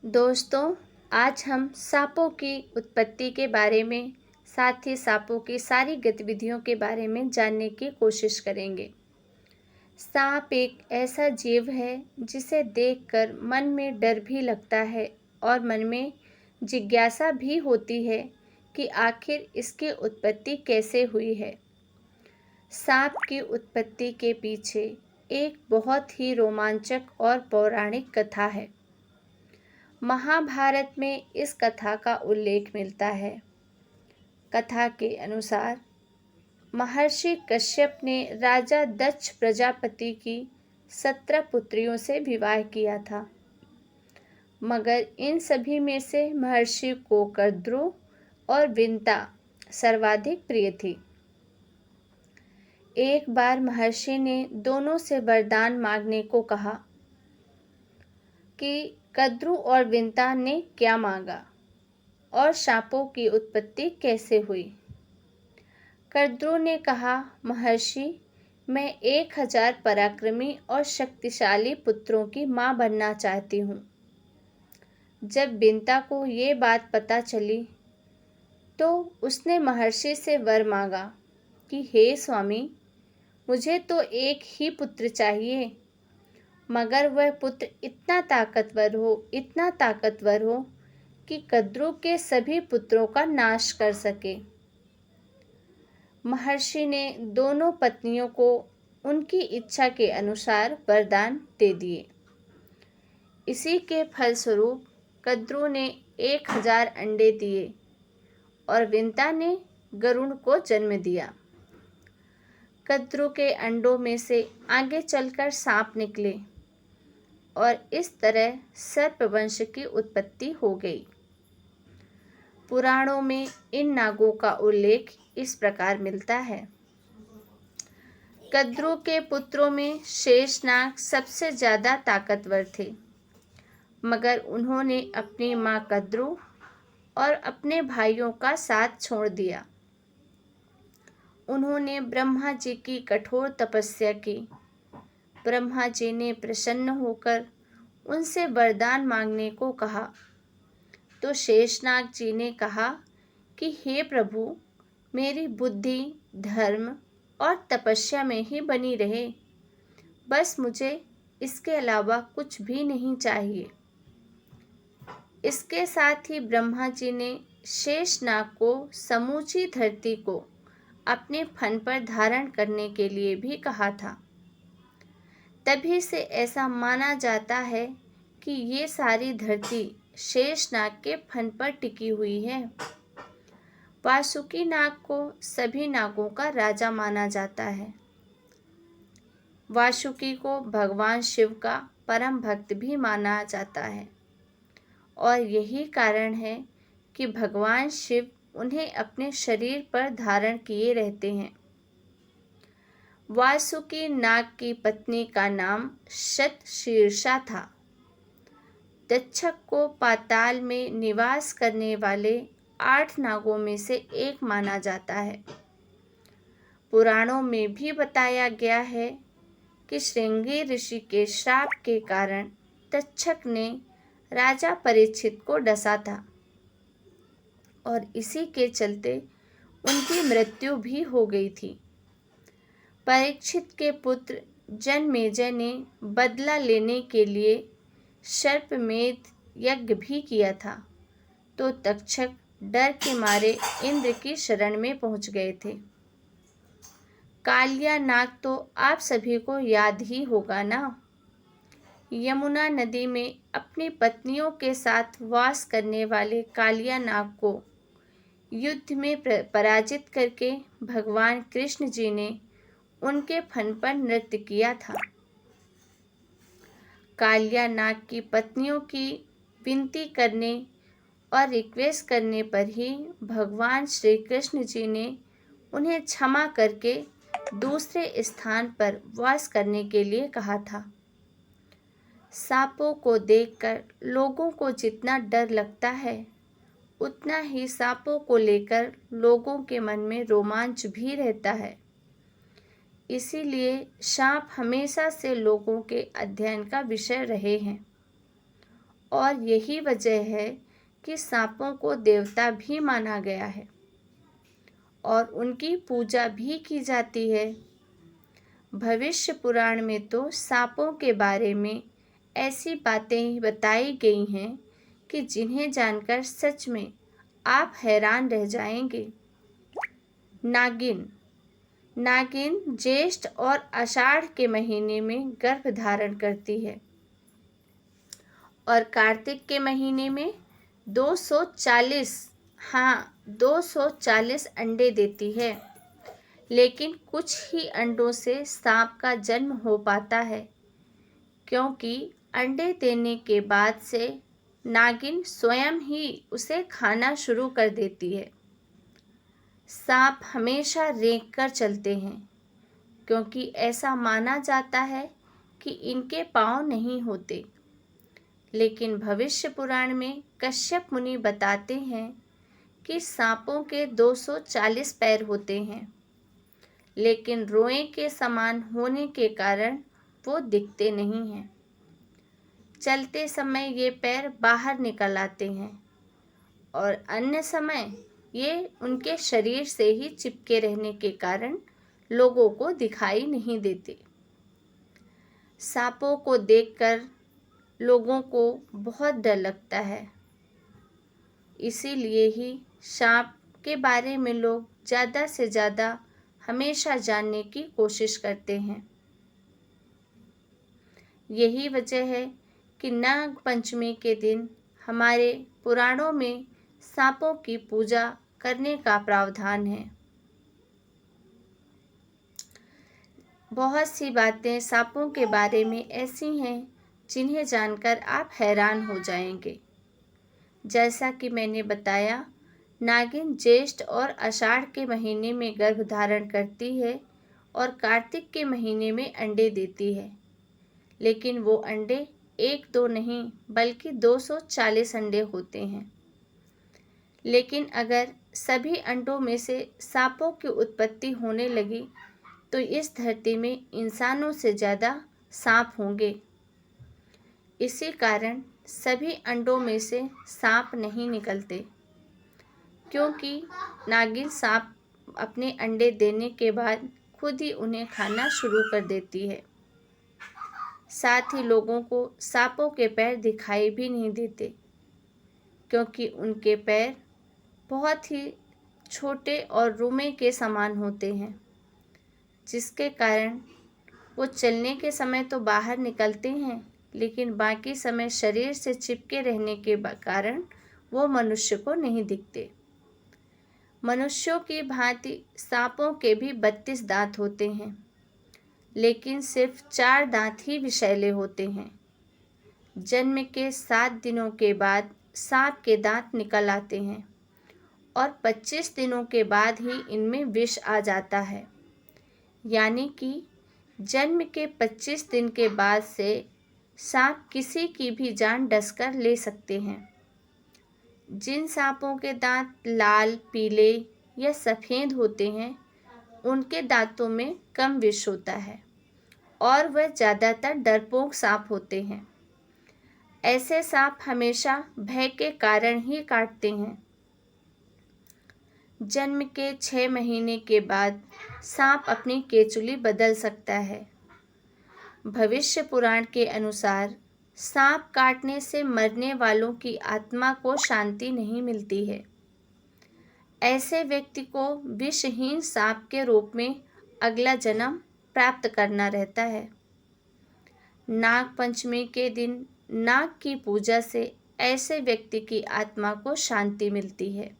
दोस्तों, आज हम सांपों की उत्पत्ति के बारे में, साथ ही सांपों की सारी गतिविधियों के बारे में जानने की कोशिश करेंगे। सांप एक ऐसा जीव है जिसे देखकर मन में डर भी लगता है और मन में जिज्ञासा भी होती है कि आखिर इसकी उत्पत्ति कैसे हुई है। सांप की उत्पत्ति के पीछे एक बहुत ही रोमांचक और पौराणिक कथा है। महाभारत में इस कथा का उल्लेख मिलता है। कथा के अनुसार महर्षि कश्यप ने राजा दक्ष प्रजापति की 17 पुत्रियों से विवाह किया था, मगर इन सभी में से महर्षि को कद्रु और विंता सर्वाधिक प्रिय थी। एक बार महर्षि ने दोनों से वरदान मांगने को कहा कि कद्रु और विंता ने क्या मांगा और सांपों की उत्पत्ति कैसे हुई। कद्रु ने कहा, महर्षि, मैं 1000 पराक्रमी और शक्तिशाली पुत्रों की मां बनना चाहती हूँ। जब विंता को ये बात पता चली तो उसने महर्षि से वर मांगा कि हे स्वामी, मुझे तो एक ही पुत्र चाहिए, मगर वह पुत्र इतना ताकतवर हो कि कद्रु के सभी पुत्रों का नाश कर सके। महर्षि ने दोनों पत्नियों को उनकी इच्छा के अनुसार वरदान दे दिए। इसी के फलस्वरूप कद्रु ने 1000 अंडे दिए और विंता ने गरुड़ को जन्म दिया। कद्रु के अंडों में से आगे चलकर सांप निकले और इस तरह सर्पवंश की उत्पत्ति हो गई। पुराणों में इन नागों का उल्लेख इस प्रकार मिलता है। कद्रु के पुत्रों में शेषनाग सबसे ज़्यादा ताकतवर थे, मगर उन्होंने अपनी मां कद्रु और अपने भाइयों का साथ छोड़ दिया। उन्होंने ब्रह्मा जी की कठोर तपस्या की। ब्रह्मा जी ने प्रसन्न होकर उनसे वरदान मांगने को कहा, तो शेषनाग जी ने कहा कि हे प्रभु, मेरी बुद्धि धर्म और तपस्या में ही बनी रहे, बस मुझे इसके अलावा कुछ भी नहीं चाहिए। इसके साथ ही ब्रह्मा जी ने शेषनाग को समूची धरती को अपने फन पर धारण करने के लिए भी कहा था। तभी से ऐसा माना जाता है कि ये सारी धरती शेषनाग के फन पर टिकी हुई है। वासुकी नाग को सभी नागों का राजा माना जाता है। वासुकी को भगवान शिव का परम भक्त भी माना जाता है और यही कारण है कि भगवान शिव उन्हें अपने शरीर पर धारण किए रहते हैं। वासुकी नाग की पत्नी का नाम शतशीर्षा था। दक्षक को पाताल में निवास करने वाले 8 नागों में से एक माना जाता है। पुराणों में भी बताया गया है कि श्रृंगी ऋषि के श्राप के कारण तक्षक ने राजा परीक्षित को डसा था और इसी के चलते उनकी मृत्यु भी हो गई थी। परीक्षित के पुत्र जनमेजय ने बदला लेने के लिए सर्पमेध यज्ञ भी किया था, तो तक्षक डर के मारे इंद्र की शरण में पहुंच गए थे। कालिया नाग तो आप सभी को याद ही होगा ना। यमुना नदी में अपनी पत्नियों के साथ वास करने वाले कालिया नाग को युद्ध में पराजित करके भगवान कृष्ण जी ने उनके फन पर नृत्य किया था। कालिया नाग की पत्नियों की विनती करने और रिक्वेस्ट करने पर ही भगवान श्री कृष्ण जी ने उन्हें क्षमा करके दूसरे स्थान पर वास करने के लिए कहा था। सांपों को देखकर लोगों को जितना डर लगता है, उतना ही सांपों को लेकर लोगों के मन में रोमांच भी रहता है। इसीलिए सांप हमेशा से लोगों के अध्ययन का विषय रहे हैं और यही वजह है कि सांपों को देवता भी माना गया है और उनकी पूजा भी की जाती है। भविष्य पुराण में तो सांपों के बारे में ऐसी बातें बताई गई हैं कि जिन्हें जानकर सच में आप हैरान रह जाएंगे। नागिन नागिन ज्येष्ठ और आषाढ़ के महीने में गर्भ धारण करती है और कार्तिक के महीने में 240 अंडे देती है। लेकिन कुछ ही अंडों से सांप का जन्म हो पाता है, क्योंकि अंडे देने के बाद से नागिन स्वयं ही उसे खाना शुरू कर देती है। सांप हमेशा रेंग कर चलते हैं, क्योंकि ऐसा माना जाता है कि इनके पाँव नहीं होते। लेकिन भविष्य पुराण में कश्यप मुनि बताते हैं कि सांपों के 240 पैर होते हैं, लेकिन रोए के समान होने के कारण वो दिखते नहीं हैं। चलते समय ये पैर बाहर निकल आते हैं और अन्य समय ये उनके शरीर से ही चिपके रहने के कारण लोगों को दिखाई नहीं देते। सांपों को देखकर लोगों को बहुत डर लगता है, इसीलिए ही सांप के बारे में लोग ज़्यादा से ज़्यादा हमेशा जानने की कोशिश करते हैं। यही वजह है कि नाग पंचमी के दिन हमारे पुराणों में सांपों की पूजा करने का प्रावधान है। बहुत सी बातें सांपों के बारे में ऐसी हैं जिन्हें जानकर आप हैरान हो जाएंगे। जैसा कि मैंने बताया, नागिन ज्येष्ठ और आषाढ़ के महीने में गर्भ धारण करती है और कार्तिक के महीने में अंडे देती है। लेकिन वो अंडे 1-2 नहीं बल्कि 240 अंडे होते हैं। लेकिन अगर सभी अंडों में से सांपों की उत्पत्ति होने लगी तो इस धरती में इंसानों से ज़्यादा सांप होंगे। इसी कारण सभी अंडों में से सांप नहीं निकलते, क्योंकि नागिन सांप अपने अंडे देने के बाद खुद ही उन्हें खाना शुरू कर देती है। साथ ही लोगों को सांपों के पैर दिखाई भी नहीं देते, क्योंकि उनके पैर बहुत ही छोटे और रुमे के समान होते हैं, जिसके कारण वो चलने के समय तो बाहर निकलते हैं, लेकिन बाकी समय शरीर से चिपके रहने के कारण वो मनुष्य को नहीं दिखते। मनुष्यों की भांति सांपों के भी 32 दांत होते हैं, लेकिन सिर्फ 4 दांत ही विषैले होते हैं। जन्म के 7 दिनों के बाद सांप के दांत निकल आते हैं और 25 दिनों के बाद ही इनमें विष आ जाता है। यानी कि जन्म के 25 दिन के बाद से सांप किसी की भी जान डसकर ले सकते हैं। जिन सांपों के दांत लाल, पीले या सफ़ेद होते हैं, उनके दांतों में कम विष होता है और वह ज़्यादातर डरपोक सांप होते हैं। ऐसे सांप हमेशा भय के कारण ही काटते हैं। जन्म के 6 महीने के बाद सांप अपनी केचुली बदल सकता है। भविष्य पुराण के अनुसार सांप काटने से मरने वालों की आत्मा को शांति नहीं मिलती है। ऐसे व्यक्ति को विषहीन सांप के रूप में अगला जन्म प्राप्त करना रहता है। नाग पंचमी के दिन नाग की पूजा से ऐसे व्यक्ति की आत्मा को शांति मिलती है।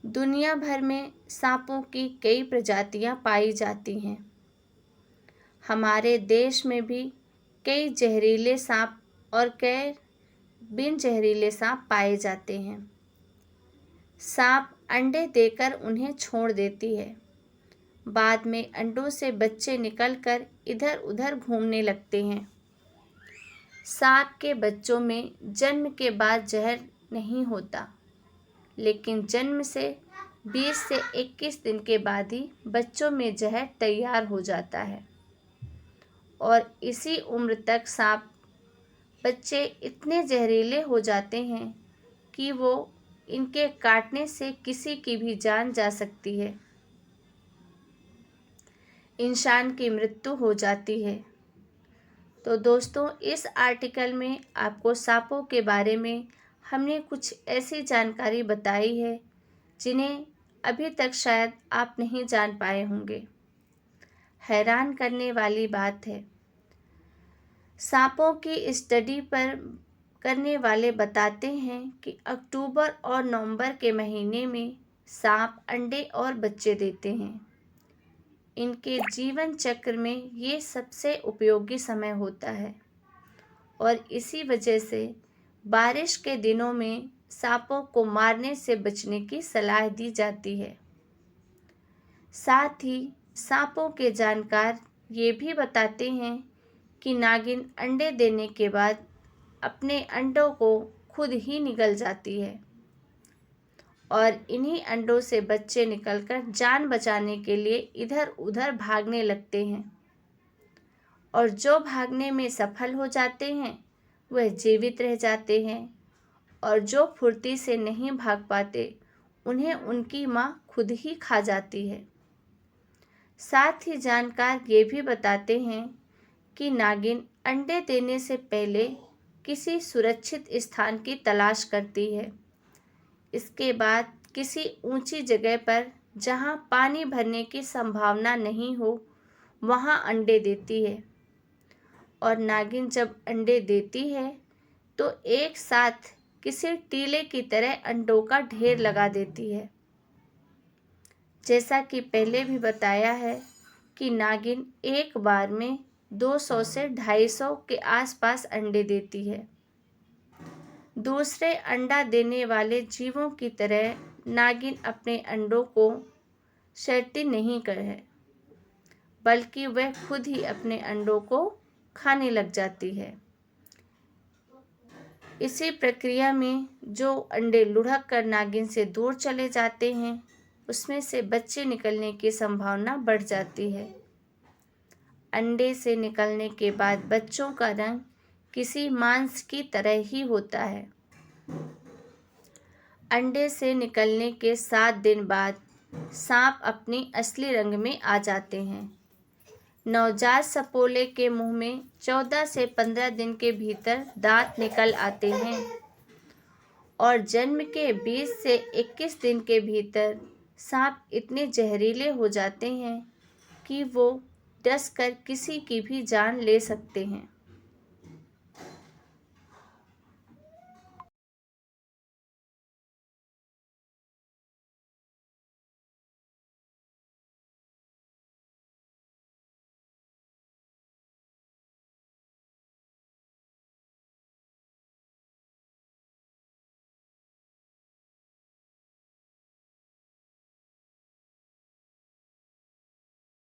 दुनिया भर में सांपों की कई प्रजातियां पाई जाती हैं। हमारे देश में भी कई जहरीले सांप और कई बिन जहरीले सांप पाए जाते हैं। सांप अंडे देकर उन्हें छोड़ देती है। बाद में अंडों से बच्चे निकलकर इधर उधर घूमने लगते हैं। सांप के बच्चों में जन्म के बाद जहर नहीं होता, लेकिन जन्म से 20 से 21 दिन के बाद ही बच्चों में जहर तैयार हो जाता है और इसी उम्र तक सांप बच्चे इतने जहरीले हो जाते हैं कि वो इनके काटने से किसी की भी जान जा सकती है, इंसान की मृत्यु हो जाती है। तो दोस्तों, इस आर्टिकल में आपको सांपों के बारे में हमने कुछ ऐसी जानकारी बताई है जिन्हें अभी तक शायद आप नहीं जान पाए होंगे। हैरान करने वाली बात है, सांपों की स्टडी पर करने वाले बताते हैं कि अक्टूबर और नवंबर के महीने में सांप अंडे और बच्चे देते हैं। इनके जीवन चक्र में ये सबसे उपयोगी समय होता है और इसी वजह से बारिश के दिनों में सांपों को मारने से बचने की सलाह दी जाती है। साथ ही सांपों के जानकार ये भी बताते हैं कि नागिन अंडे देने के बाद अपने अंडों को खुद ही निगल जाती है और इन्हीं अंडों से बच्चे निकलकर जान बचाने के लिए इधर उधर भागने लगते हैं और जो भागने में सफल हो जाते हैं वह जीवित रह जाते हैं और जो फुर्ती से नहीं भाग पाते उन्हें उनकी माँ खुद ही खा जाती है। साथ ही जानकार ये भी बताते हैं कि नागिन अंडे देने से पहले किसी सुरक्षित स्थान की तलाश करती है। इसके बाद किसी ऊंची जगह पर जहां पानी भरने की संभावना नहीं हो वहां अंडे देती है और नागिन जब अंडे देती है तो एक साथ किसी टीले की तरह अंडों का ढेर लगा देती है। जैसा कि पहले भी बताया है कि नागिन एक बार में 200 से 250 के आसपास अंडे देती है। दूसरे अंडा देने वाले जीवों की तरह नागिन अपने अंडों को शर्ती नहीं करे, बल्कि वह खुद ही अपने अंडों को खाने लग जाती है। इसी प्रक्रिया में जो अंडे लुढ़क कर नागिन से दूर चले जाते हैं उसमें से बच्चे निकलने की संभावना बढ़ जाती है। अंडे से निकलने के बाद बच्चों का रंग किसी मांस की तरह ही होता है। अंडे से निकलने के 7 दिन बाद सांप अपनी असली रंग में आ जाते हैं। नवजात सपोले के मुंह में 14 से 15 दिन के भीतर दांत निकल आते हैं और जन्म के 20 से 21 दिन के भीतर सांप इतने जहरीले हो जाते हैं कि वो डस कर किसी की भी जान ले सकते हैं।